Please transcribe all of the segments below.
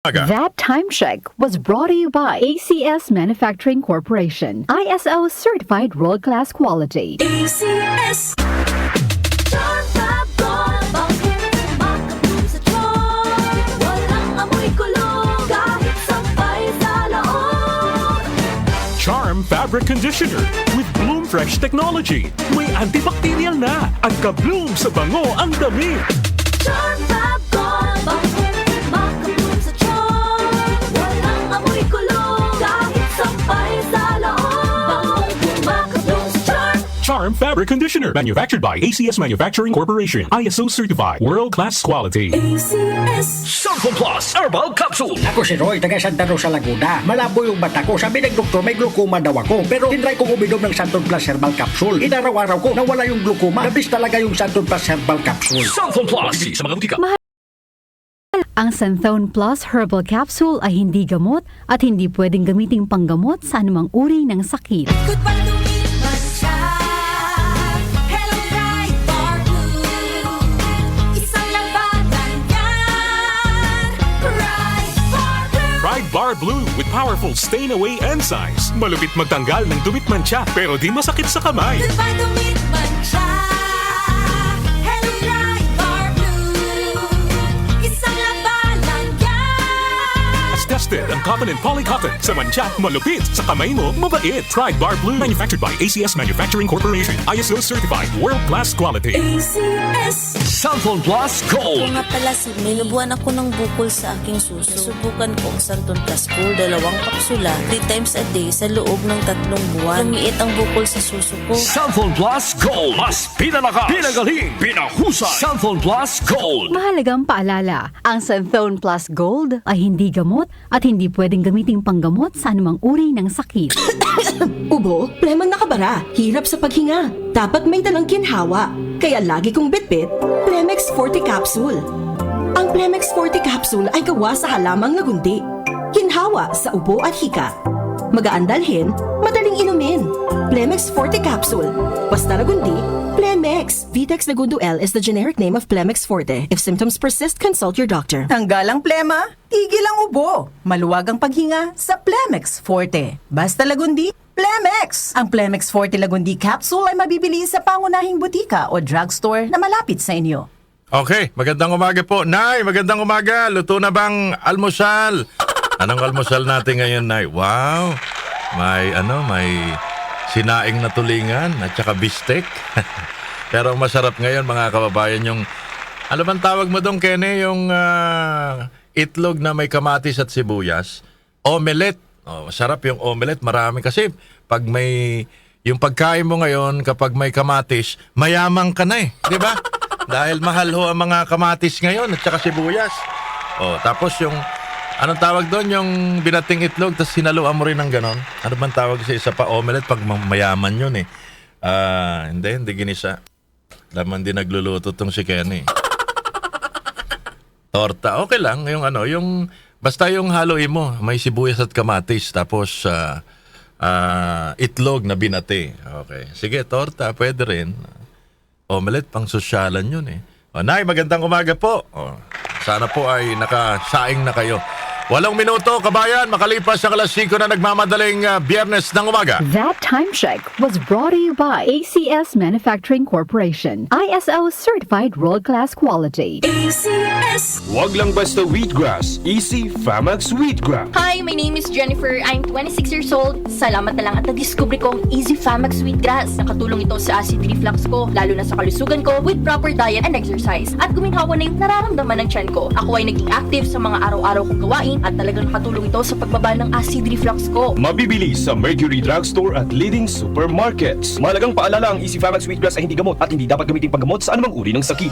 That time check was brought to you by ACS Manufacturing Corporation, ISO certified world-class quality. ACS. Charm Fabric Conditioner with Bloom Fresh Technology. May antibacterial na at ka-bloom sa bango ang damit. Charm Fab Bango, makabloom sa charm. Walang amoy kulong, kahit sampay sa loob. Makabloom sa charm. Charm Fabric Conditioner, manufactured by ACS Manufacturing Corporation, ISO certified, world-class quality. ACS. Sulfo Plus Herbal Capsule. Ako si Roy, taga Santa Rosa, Laguna. Malabo yung mata ko. Sabi ng doktor, may glaucoma daw ako. Pero tinry kong uminom ng Santon Plus Herbal Capsule. Inaraw-araw ko, nawala yung glaucoma. Nabis talaga yung Santon Plus Herbal Capsule. Sulfo Plus. Sa mga butika. Ang Santhone Plus Herbal Capsule ay hindi gamot at hindi pwedeng gamiting panggamot sa anumang uri ng sakit. Good pa lumipas siya. Hello, Bright Bar Blue. Isang labanan yan. Bright Bar Blue. Pride Bar Blue with powerful stain-away enzymes. Malupit magtanggal ng dumit mancha pero di masakit sa kamay. Good pa lumipas siya. Hello, Bright Bar Blue. Isang labanan yan. As tested ang cotton and polycotton. Sa mancha, malupit. Sa kamay mo, mabait. Pride Bar Blue, manufactured by ACS Manufacturing Corporation, ISO certified, world-class quality. ACS. Sulfo Plus Ako Gold. nga pala si May, nabuhan ako ng bukol sa aking suso. Subukan ko ang Santon Plus Gold, 2 kapsula, 3 times a day sa loob ng 3 buwan. Lumiit ang bukol sa suso ko. Sulfo Plus Gold. Mas pinalakas, pinagaling, pinahusay. Sulfo Plus Gold. Mahalagang paalala, ang Santhone Plus Gold ay hindi gamot at hindi pwedeng gamiting panggamot sa anumang uri ng sakit. Ubo, plemang nakabara, hirap sa paghinga. Dapat may dalang ginhawa. Kaya lagi kong bitbit, Plemex Forte Capsule. Ang Plemex Forte Capsule ay gawa sa halamang lagundi. Ginhawa sa ubo at hika. Magaan dalhin, madaling inumin. Plemex Forte Capsule. Basta lagundi, Plemex. Vitex Lagundo L is the generic name of Plemex Forte. If symptoms persist, consult your doctor. Tanggal ang plema, tigil ang ubo. Maluwag ang paghinga sa Plemex Forte. Basta Lagundi, Plemex! Ang Plemex Forte Lagundi Capsule ay mabibili sa pangunahing butika o drugstore na malapit sa inyo. Okay, magandang umaga po. Nay, magandang umaga. Luto na bang almusal? Anong almusal natin ngayon, Nay? Wow! May sinaing na tulingan at saka bistek. Pero masarap ngayon, mga kababayan, yung ano bang tawag mo doon, Kenny? Yung itlog na may kamatis at sibuyas. Omelette. Oh, masarap yung omelette. Marami kasi pag may yung pagkain mo ngayon kapag may kamatis, mayamang ka na eh, 'di ba? Dahil mahal ho ang mga kamatis ngayon at saka sibuyas. Oh, tapos yung anong tawag doon, yung binating itlog tapos sinaluan mo rin ng ganon. Ano bang tawag sa isa pa, omelette pag mayaman 'yun eh. Hindi ginisa. Laman din nagluluto tong si Kenny. Torta, okay lang yung basta yung haluin mo, may sibuyas at kamatis, tapos itlog na binati. Okay. Sige, torta, pwede rin. Omelette, pang sosyalan yun eh. O, Nay, magandang umaga po. O, sana po ay nakasaing na kayo. 8 minuto, kabayan, makalipas ang alas 5 na nagmamadaling Biyernes ng umaga. That time check was brought to you by ACS Manufacturing Corporation, ISO certified world-class quality. ACS. Wag lang basta wheatgrass. Easy Famax Wheatgrass. Hi, my name is Jennifer. I'm 26 years old. Salamat na lang at na-discover ko ang Easy Famax Wheatgrass. Nakatulong ito sa acid reflux ko, lalo na sa kalusugan ko with proper diet and exercise. At guminhawa na yung nararamdaman ng tiyan ko. Ako ay naging active sa mga araw-araw kong gawain at talagang nakatulong ito sa pagbaba ng acid reflux ko. Mabibili sa Mercury Drugstore at leading supermarkets. Malagang paalala, ang Easy Famax Wheatgrass ay hindi gamot at hindi dapat gamitin panggamot sa anumang uri ng sakit.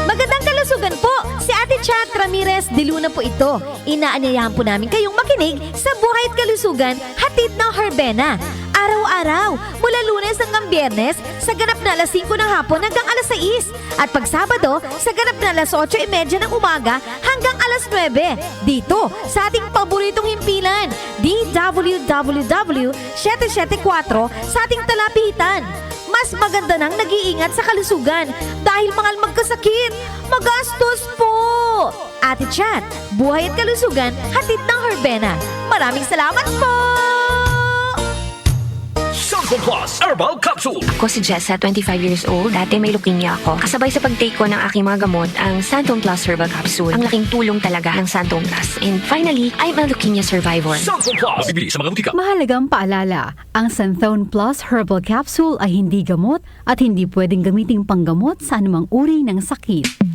Magandang kalusugan po! Si Ate Chat Ramirez de Luna po ito. Inaanyayahan po namin kayong makinig sa Buhay at Kalusugan, hatid ng Herbena. Araw-araw, mula Lunes hanggang Biyernes, sa ganap na alas 5 ng hapon hanggang alas 6. At pag Sabado, sa ganap na alas 8:30 ng umaga hanggang alas 9. Dito, sa ating paboritong himpilan, DWWW 774 sa ating talapitan. Mas maganda nang nag-iingat sa kalusugan dahil mahal magkasakit. Magastos po! Ate Chat. Buhay at kalusugan, hatid ng Herbena. Maraming salamat po! Santon Plus Herbal Capsule. Ako si Jessa, 25 years old. Dati may leukemia ako. Kasabay sa pag-take ko ng aking mga gamot, ang Santon Plus Herbal Capsule. Ang laking tulong talaga ang Santon Plus. And finally, I'm a leukemia survivor. Santon Plus. Mabibili sa mga butika. Mahalagang paalala, ang Santhone Plus Herbal Capsule ay hindi gamot at hindi pwedeng gamiting panggamot sa anumang uri ng sakit.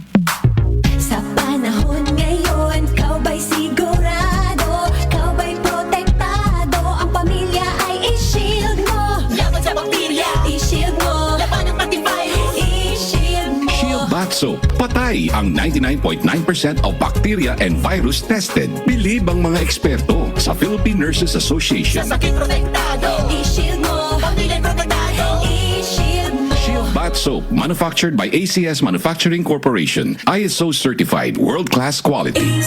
Sa panahon ngayon, kau ba'y sigurado? Kau ba'y protektado? Ang pamilya ay i-shield mo. Laban sa bakterya, i-shield mo. Laban ng antivirus, i-shield mo. Shield Bath Soap. Patay ang 99.9% of bacteria and virus tested. Bilib ang mga eksperto sa Philippine Nurses Association. Sa sakit protektado, i-shield mo. Pamilya protektado, i-shield mo. Shield Bath Soap, manufactured by ACS Manufacturing Corporation. ISO certified, world-class quality.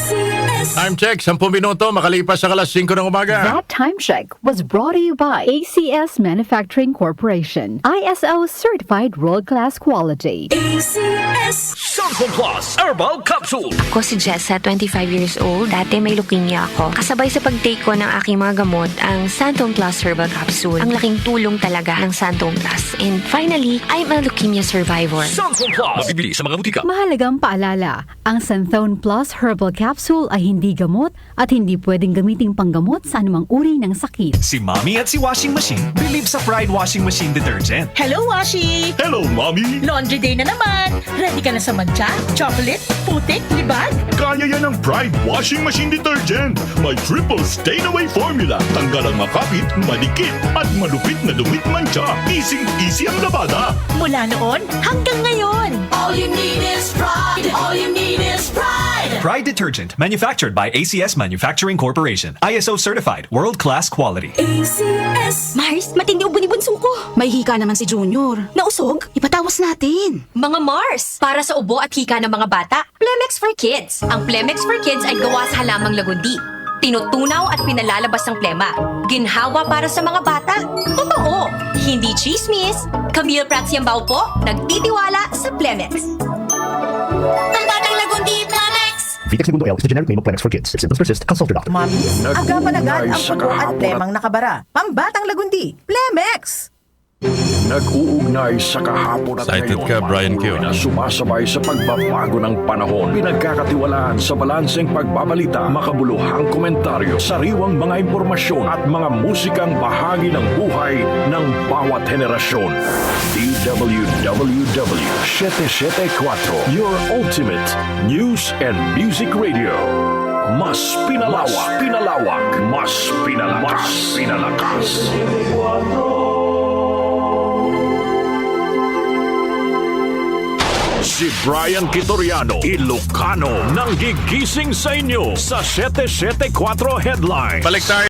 Time check, 10 minuto, makalipas sa alas 5 ng umaga. That time check was brought to you by ACS Manufacturing Corporation. ISO certified world-class quality. ACS. Santon Plus Herbal Capsule. Ako si Jessa, 25 years old. Dati may leukemia ako. Kasabay sa pag-take ko ng aking mga gamot, ang Santon Plus Herbal Capsule. Ang laking tulong talaga ang Santon Plus. And finally, I'm a leukemia survivor. Santon Plus. Mabibili sa mga butika. Mahalagang paalala, ang Santhone Plus Herbal Capsule ay hindi gamot at hindi pwedeng gamiting panggamot sa anumang uri ng sakit. Si Mommy at si Washing Machine believe sa Pride Washing Machine Detergent. Hello, Washi! Hello, Mommy! Laundry day na naman! Ready ka na sa mancha, chocolate, putik, libag? Kaya yan ang Pride Washing Machine Detergent. May triple stain-away formula. Tanggal ang makapit, malikit, at malupit na dumit mancha. Easy ang labada. Mula noon hanggang ngayon! All you need is pride. All you need is pride. Pride Detergent, manufactured by ACS Manufacturing Corporation. ISO certified, world-class quality. ACS. Mars, matindi ubo ni bunsong ko. May hika naman si Junior. Nausog? Ipatawas natin. Mga Mars, para sa ubo at hika ng mga bata, Plemex for Kids. Ang Plemex for Kids ay gawa sa halamang lagundi. Tinutunaw at pinalalabas ng plema. Ginhawa para sa mga bata. Totoo! Hindi chismis. Camille Prats Yambao po, nagtitiwala sa Plemex. Ang batang lagundi, Plemex! Vitex Segundo L is the generic name of Plemex for kids. If symptoms persist, consult your doctor. Mamis, agapan agad ang puto at plemang nakabara. Pambatang lagundi, Plemex! Nag-uugnay sa kahapon at Excited ka, Brian Q. na sumasabay sa pagbabago ng panahon. Pinagkakatiwalaan sa balanseng pagbabalita, makabuluhang komentaryo, sariwang mga impormasyon at mga musikang bahagi ng buhay ng bawat henerasyon. DWWW 774, your ultimate news and music radio. Mas pinalawak, mas pinalakas. Si Brian Kitoriano, Ilocano, nang gigising sa inyo sa 774 Headline. Balik tayo.